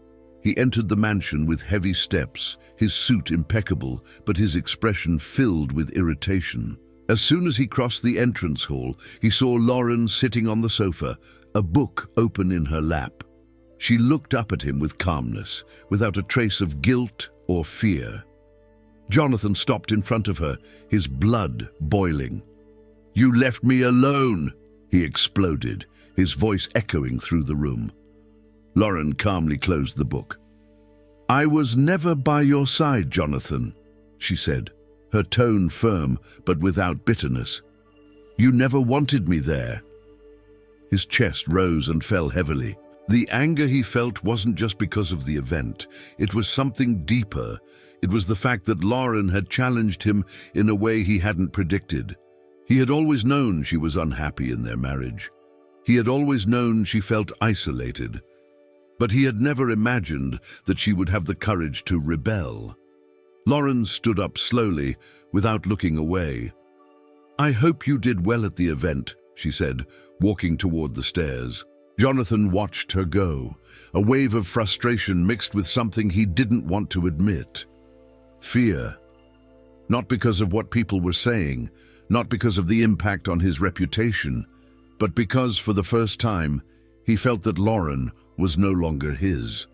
He entered the mansion with heavy steps, his suit impeccable, but his expression filled with irritation. As soon as he crossed the entrance hall, he saw Lauren sitting on the sofa, a book open in her lap. She looked up at him with calmness, without a trace of guilt or fear. Jonathan stopped in front of her, his blood boiling. "You left me alone," he exploded, his voice echoing through the room. Lauren calmly closed the book. "I was never by your side, Jonathan," she said, her tone firm but without bitterness. "You never wanted me there." His chest rose and fell heavily. The anger he felt wasn't just because of the event. It was something deeper. It was the fact that Lauren had challenged him in a way he hadn't predicted. He had always known she was unhappy in their marriage. He had always known she felt isolated. But he had never imagined that she would have the courage to rebel. Lauren stood up slowly, without looking away. "I hope you did well at the event," she said, walking toward the stairs. Jonathan watched her go, a wave of frustration mixed with something he didn't want to admit. Fear. Not because of what people were saying, not because of the impact on his reputation, but because, for the first time, he felt that Lauren was no longer his,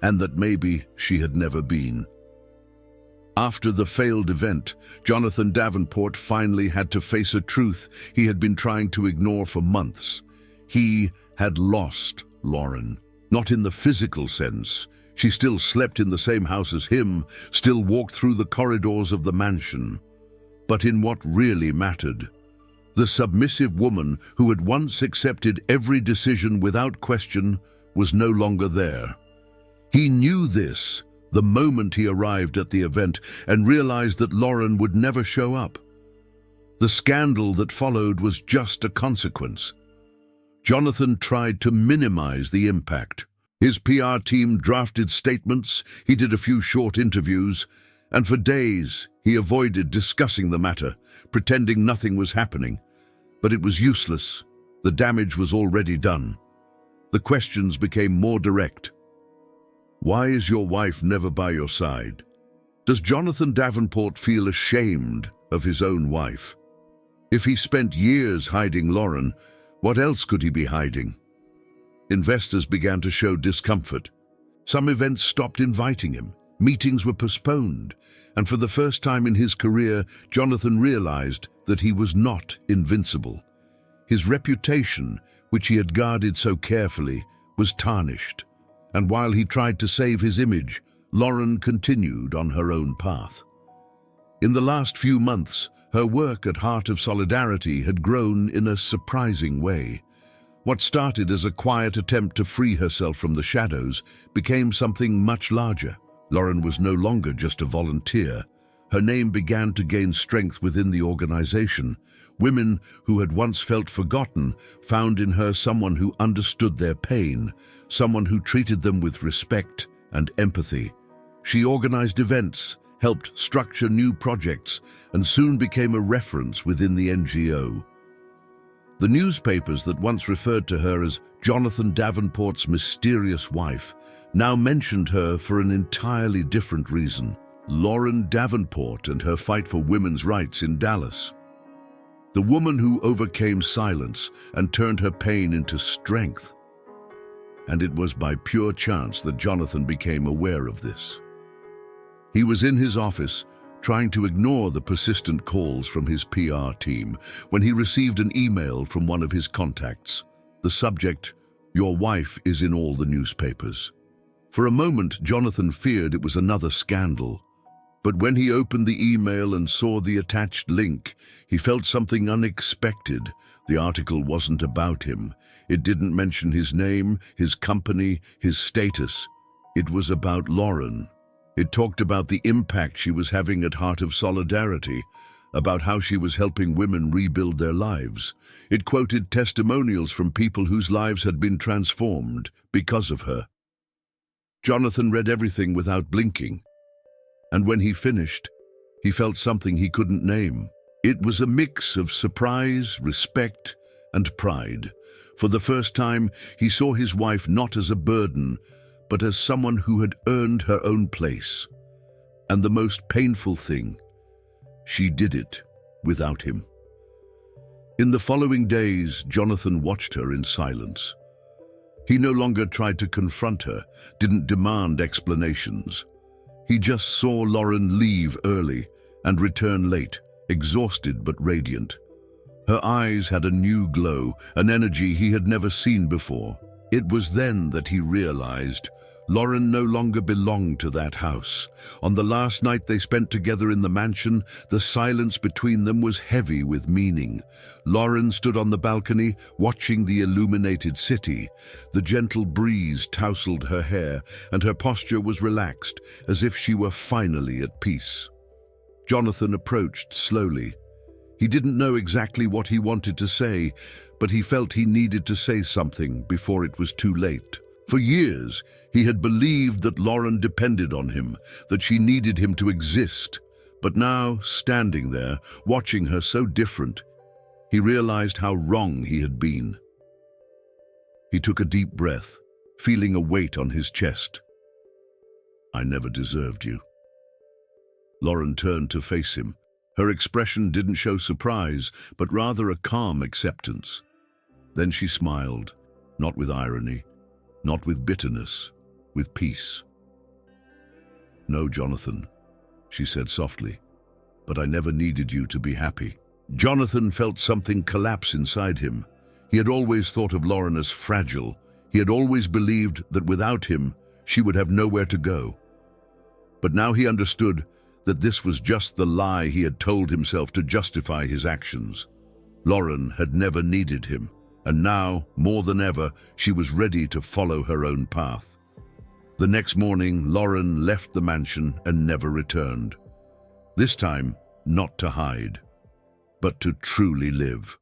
and that maybe she had never been. After the failed event, Jonathan Davenport finally had to face a truth he had been trying to ignore for months. He had lost Lauren. Not in the physical sense. She still slept in the same house as him, still walked through the corridors of the mansion. But in what really mattered. The submissive woman who had once accepted every decision without question was no longer there. He knew this the moment he arrived at the event and realized that Lauren would never show up. The scandal that followed was just a consequence. Jonathan tried to minimize the impact. His PR team drafted statements, he did a few short interviews, and for days he avoided discussing the matter, pretending nothing was happening. But it was useless. The damage was already done. The questions became more direct. Why is your wife never by your side? Does Jonathan Davenport feel ashamed of his own wife? If he spent years hiding Lauren, what else could he be hiding? Investors began to show discomfort. Some events stopped inviting him. Meetings were postponed. And for the first time in his career, Jonathan realized that he was not invincible. His reputation, which he had guarded so carefully, was tarnished. And while he tried to save his image, Lauren continued on her own path. In the last few months, her work at Heart of Solidarity had grown in a surprising way. What started as a quiet attempt to free herself from the shadows became something much larger. Lauren was no longer just a volunteer. Her name began to gain strength within the organization. Women who had once felt forgotten found in her someone who understood their pain, someone who treated them with respect and empathy. She organized events, helped structure new projects, and soon became a reference within the NGO. The newspapers that once referred to her as Jonathan Davenport's mysterious wife now mentioned her for an entirely different reason: Lauren Davenport and her fight for women's rights in Dallas. The woman who overcame silence and turned her pain into strength. And it was by pure chance that Jonathan became aware of this. He was in his office, trying to ignore the persistent calls from his PR team, when he received an email from one of his contacts. The subject, "Your wife is in all the newspapers." For a moment, Jonathan feared it was another scandal. But when he opened the email and saw the attached link, he felt something unexpected. The article wasn't about him. It didn't mention his name, his company, his status. It was about Lauren. It talked about the impact she was having at Heart of Solidarity, about how she was helping women rebuild their lives. It quoted testimonials from people whose lives had been transformed because of her. Jonathan read everything without blinking. And when he finished, he felt something he couldn't name. It was a mix of surprise, respect, and pride. For the first time, he saw his wife not as a burden, but as someone who had earned her own place. And the most painful thing, she did it without him. In the following days, Jonathan watched her in silence. He no longer tried to confront her, didn't demand explanations. He just saw Lauren leave early and return late, exhausted but radiant. Her eyes had a new glow, an energy he had never seen before. It was then that he realized Lauren no longer belonged to that house. On the last night they spent together in the mansion, the silence between them was heavy with meaning. Lauren stood on the balcony, watching the illuminated city. The gentle breeze tousled her hair, and her posture was relaxed, as if she were finally at peace. Jonathan approached slowly. He didn't know exactly what he wanted to say, but he felt he needed to say something before it was too late. For years, he had believed that Lauren depended on him, that she needed him to exist. But now, standing there, watching her so different, he realized how wrong he had been. He took a deep breath, feeling a weight on his chest. "I never deserved you." Lauren turned to face him. Her expression didn't show surprise, but rather a calm acceptance. Then she smiled, not with irony, not with bitterness, with peace. "No, Jonathan," she said softly, "but I never needed you to be happy." Jonathan felt something collapse inside him. He had always thought of Lauren as fragile. He had always believed that without him, she would have nowhere to go. But now he understood that this was just the lie he had told himself to justify his actions. Lauren had never needed him, and now, more than ever, she was ready to follow her own path. The next morning, Lauren left the mansion and never returned. This time, not to hide, but to truly live.